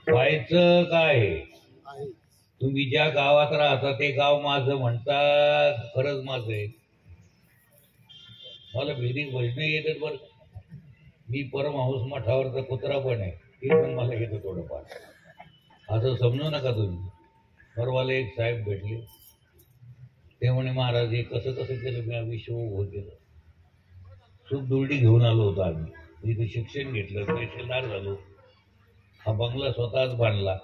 व्हायचं काय? तुम्ही ज्या गावात राहता ते गाव माझं म्हणता, खरंच माझं आहे. मला भेदी भजन येतात बरं. मी परमहंस मठावरचा कुत्रा पण आहे, ते पण मला येतं थोडंफार. असं समजू नका तुम्ही. परवाला एक साहेब भेटले, ते म्हणे महाराज हे कसं कसं केलं, मी विश्व उभं केलं. सुख दुर्डी घेऊन आलो होतो आम्ही, इथं शिक्षण घेतलं, तहसीलदार झालो, हा बंगला स्वतःच बांधला.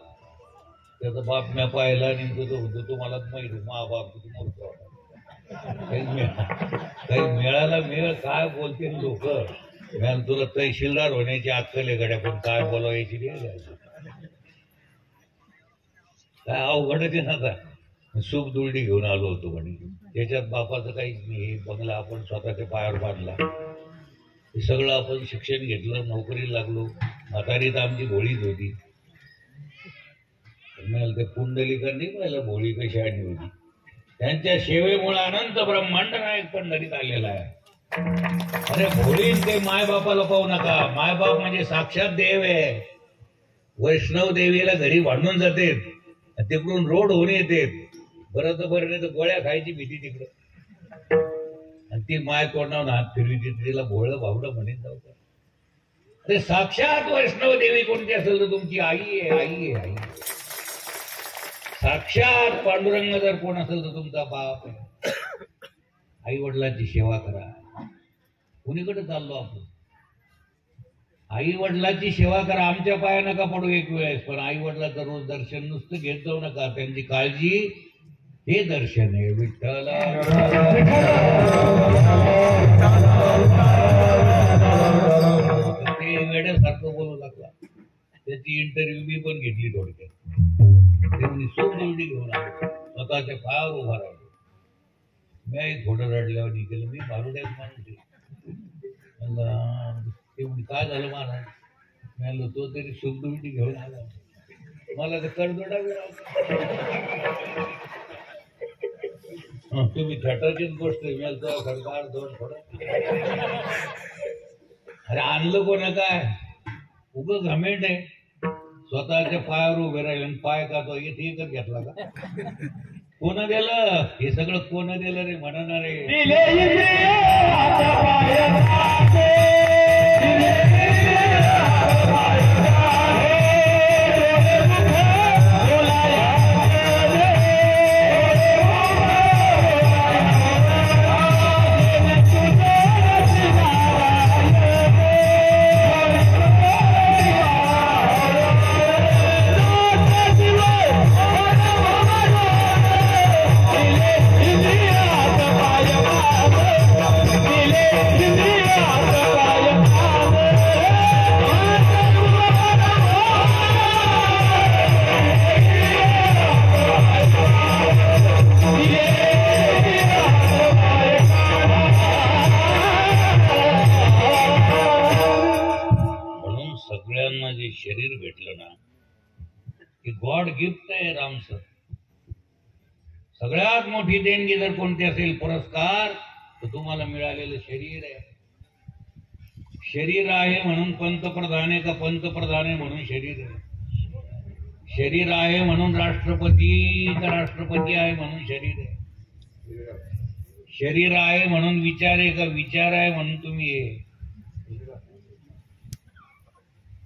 त्याचा बाप मी पाहिला आणि तो तुम्हालाच माहिती, मा बाप किती मोठा होता. काही मिळाला मिळ काय बोलते लोक. तुला तहसीलदार होण्याची अक्कल आहे गड्या, पण काय बोलावायची काय अवघडच आहे ना. आता सुख दुर्डी घेऊन आलो होतो म्हणे, त्याच्यात बापाचं काहीच नाही. बंगला आपण स्वतःच्या पायावर बांधला, हे सगळं आपण शिक्षण घेतलं, नोकरीला लागलो. म्हातारी तर आमची भोळीच होती. ते पुंडलिका नाही पाहिलं भोळी कशी आली होती. त्यांच्या सेवेमुळे अनंत ब्रह्मांड नायक पंढरीत आलेला आहे. अरे भोळी ते मायबापाला पाहू नका. मायबाप म्हणजे साक्षात देव आहे. वैष्णव देवीला घरी भांडून जाते, तिकडून रोड होऊन येते. बरं तर बरं नाही तर गोळ्या खायची भीती तिकडं. आणि ती माय तोंडावर हात फिरवी, तिला भोळं भावडं म्हणेन जाऊ. अरे साक्षात वैष्णव देवी कोणती असेल तर तुमची आई आहे, आई आहे, आई. साक्षात पांडुरंग जर कोण असेल तर तुमचा बाप आहे. आई वडिलांची सेवा करा. कुणीकडे चाललो आपण? आई वडिलांची सेवा करा. आमच्या पाया नका पडू एक वेळेस, पण आई वडिलाचं रोज दर्शन नुसतं घेत जाऊ नका. त्यांची काळजी हे दर्शन आहे. विठ्ठल ते वेड्यासारखं बोलू लागला. त्याची इंटरव्ह्यू मी पण घेतली थोडक्यात. ते सुख दुर्डी घेऊन आलो, स्वतःच्या पायावर उभा राहिलो. मी थोडं रडल्यावर केलं, मी भारुड्यात माणूस आहे. ते म्हणजे काय झालं महाराज? मी तो तरी सुख दुर्डी घेऊन आला, मला तर कडदोडा तुम्ही थटाचीच गोष्ट आहे. सरकार दोन थोडं. अरे आणलं कोणा काय? उगं घमेंट आहे. स्वतःच्या पायावर उभे राहिले आणि पाय का तो इथे एकच घेतला का? कोण दिलं हे सगळं? कोण दिलं रे म्हणणार रे? शरीर भेटलं ना की गॉड गिफ्ट आहे रामसर. सगळ्यात मोठी देणगी जर कोणती असेल, पुरस्कार, तर तुम्हाला मिळालेलं शरीर आहे. शरीर आहे म्हणून पंतप्रधान आहे का पंतप्रधान आहे म्हणून शरीर आहे? शरीर आहे म्हणून राष्ट्रपती का राष्ट्रपती आहे म्हणून शरीर आहे? शरीर आहे म्हणून विचार आहे का विचार आहे म्हणून तुम्ही आहे?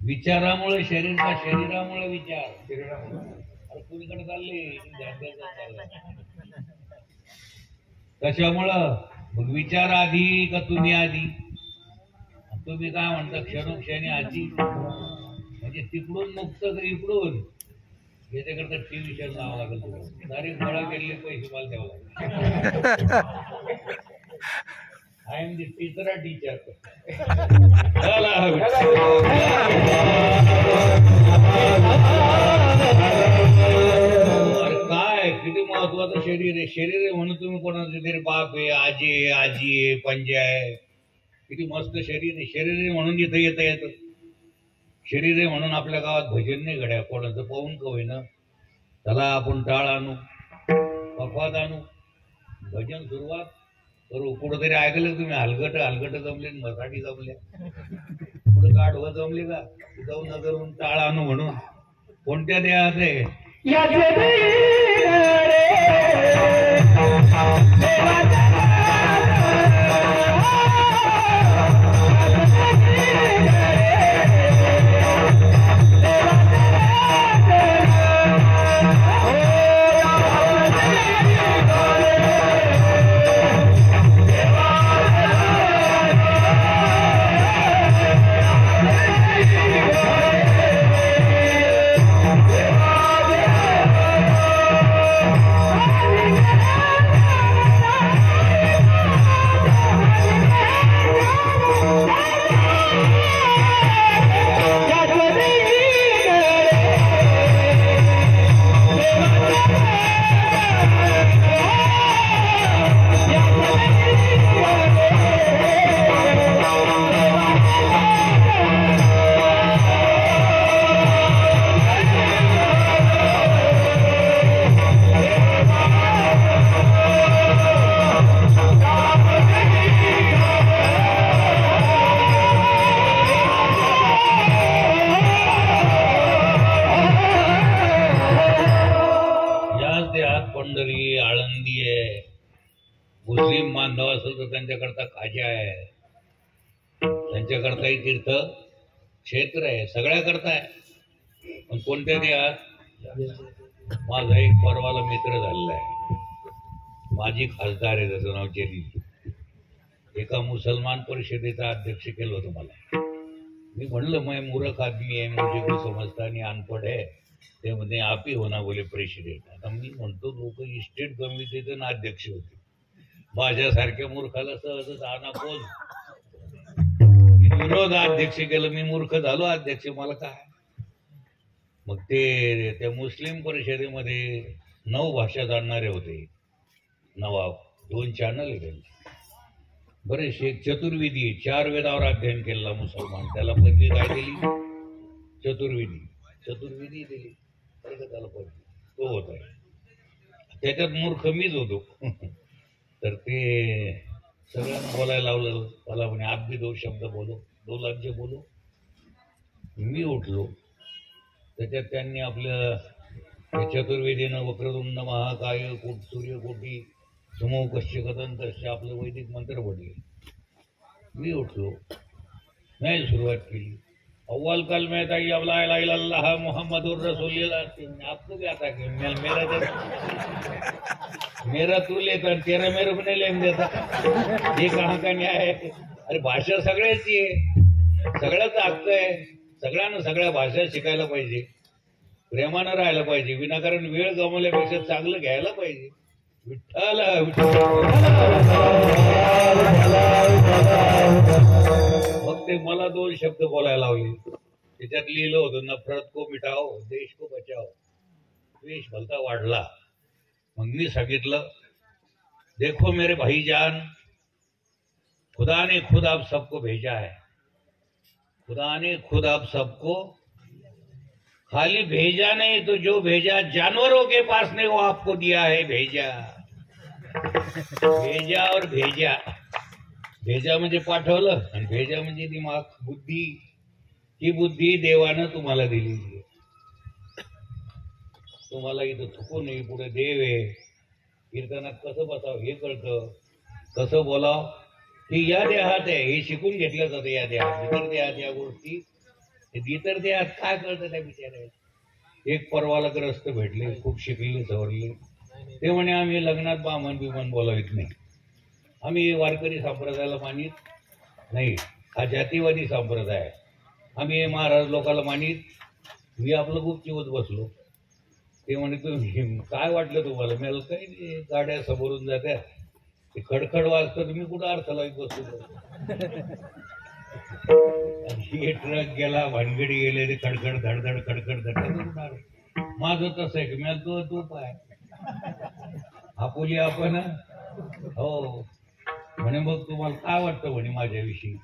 विचारामुळे शरीर का शरीरामुळे विचार? अरे कुणीकडे चालले? कशामुळं? मग विचार आधी का तुम्ही आधी? तुम्ही काय म्हणता क्षणोक्षणी आधी, म्हणजे तिकडून मुक्त इकडून याच्याकरता ट्युशन लावावं लागेल. तुम्हाला तारीख गोळा केलेले पैसे मला द्यावं लागेल. आय एम दी तिसरा टीचर. अरे काय किती महत्वाचं शरीर आहे. शरीर आहे म्हणून तुम्ही कोणाचं तरी बाप आहे, आजी आहे, आजी आहे, पंजा आहे. किती मस्त शरीर आहे. शरीर आहे म्हणून इथं येता येतं. शरीर आहे म्हणून आपल्या गावात भजन नाही घड्या कोणाचं पाहून का होईना. चला आपण टाळ आणू, पकवाद आणू, भजन सुरुवात करू. कुठंतरी ऐकलं तुम्ही हलगट हलगट जमले, मराठी जमल्या, कुठं गाढवं जमले का? जाऊ नगरहून टाळ आणू म्हणून कोणत्या देहात आहे? पंढरी, आळंदी आहे. मुस्लिम बांधव असेल तर त्यांच्याकरता खाजा आहे, त्यांच्याकरताही तीर्थ क्षेत्र आहे, सगळ्या करता आहे. पण कोणत्या देहात? माझा एक परवाला मित्र झालेला आहे, माजी खासदार आहे, त्याचं नाव जलील. एका मुसलमान परिषदेचा अध्यक्ष केलं होतं मला. मी म्हणलं मैं मूर्ख आदमी आहे, मुझे भी समजता आणि अनपढ आहे. ते म्हणजे आप ही होना बोले प्रेसिडेंट. आता मी म्हणतो लोक इस्टेट कमिटीचे ना अध्यक्ष होते, माझ्यासारख्या मूर्खाला सहजच अनाकोल विरोध अध्यक्ष केलं. मी मूर्ख झालो अध्यक्ष, मला काय. मग ते त्या मुस्लिम परिषदेमध्ये 9 भाषा जाणणारे होते नवाब, 2 चॅनल आहे त्यांचे. बरेचसे चतुर्विधी, 4 वेदावर अध्ययन केला मुसलमान, त्याला पदवी काय दिली? चतुर्विधी दिली, त्याला पदवी. तो होता, त्याच्यात मूर्ख मीच होतो. तर ते सगळ्यांना बोलायला लावलं. मला म्हणे आप भी 2 शब्द बोलो, 2 लफ्ज बोलो. मी उठलो. त्याच्यात त्यांनी आपल्या चतुर्वेदीनं वक्रतुंड महाकाय सूर्यकोटी समूहकश्य कदंतश्य आपले वैदिक मंत्र पडले. मी उठलो, नाही सुरुवात केली. अव्वल कल में तैयब ला इलाहा इल्लल्लाह मुहम्मदुर रसूलुल्लाह. आपको क्या था कि मेरा तू लेता तेरा मेरे को नहीं लेने देता, हे कहाँ का न्याय आहे? अरे भाषा सगळ्याची आहे, सगळ्याच हक्क आहे. सगळ्यांना सगळ्या भाषा शिकायला पाहिजे, प्रेमानं राहायला पाहिजे, विनाकारण वेळ गमावल्यापेक्षा चांगलं घ्यायला पाहिजे. विठ्ठल मग ते मला 2 शब्द बोलायला लावले. त्याच्यात लिहिलं होतं, नफरत को मिटाओ, देश को बचाओ. द्वेष भलता वाढला. मग मी सांगितलं, देखो मेरे भाईजान, खुदा ने खुद आप सबको भेजा है. खुदा ने खुद आप सबको खाली भेजा नहीं तो जो भेजा जानवरों के पास ने वो आपको दिया है. भेजा और भेजा. भेजा म्हणजे पाठवलं आणि भेजा म्हणजे दिमाग, बुद्धी. ही बुद्धी देवानं तुम्हाला दिलेली आहे. तुम्हाला इथं थुकू नये, पुढे देव आहे. कीर्तनात कसं बसावं हे कळतं, कसं बोलावं ही या देहात आहे, हे शिकून घेतलं जातं या देहात. इतर देहात या गोष्टी, इतर देहात काय कळतं त्या बिचारायला. एक परवाला ग्रस्त भेटले, खूप शिकलेले सवरले. ते म्हणे आम्ही लग्नात बामण बिमन बोलावित नाही, आम्ही वारकरी संप्रदायाला मानित नाही, हा जातीवादी संप्रदाय. आम्ही महाराज लोकांना मानित. मी आपलं गुपचूपच बसलो. ते म्हणे तुम्ही काय वाटलं तुम्हाला? मला काही गाड्या समोरून जात्या, ते खडखड वाजतं, तुम्ही कुठं अर्थ लावत बसलो. हे ट्रक गेला, भानगडी गेले, ते खडखड धडधड खडखड धडधड. माझं तसं आहे की मला तू पाय आपुली आपण. हो म्हणे मग तुम्हाला काय वाटतं म्हणे माझ्याविषयी?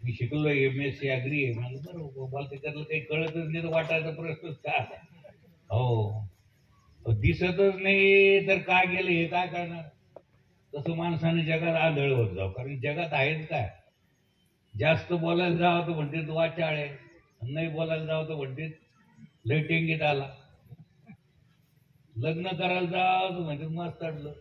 मी शिकलो, MSc ॲग्री आहे. मला बरोबर, मला त्याच्यातलं काही कळतच नाही तर वाटायचा प्रश्नच काय. हो दिसतच नाही तर काय गेलं हे काय करणार? तसं माणसाने जगात आंधळ होत जाऊ, कारण जगात आहेच काय. जास्त बोलायला जावं तर म्हणते वाचाळ आहे, नाही बोलायला जावं तर म्हणते लय टेंगीत आला. लग्न करायला जा म्हणजे मस्त अडलं.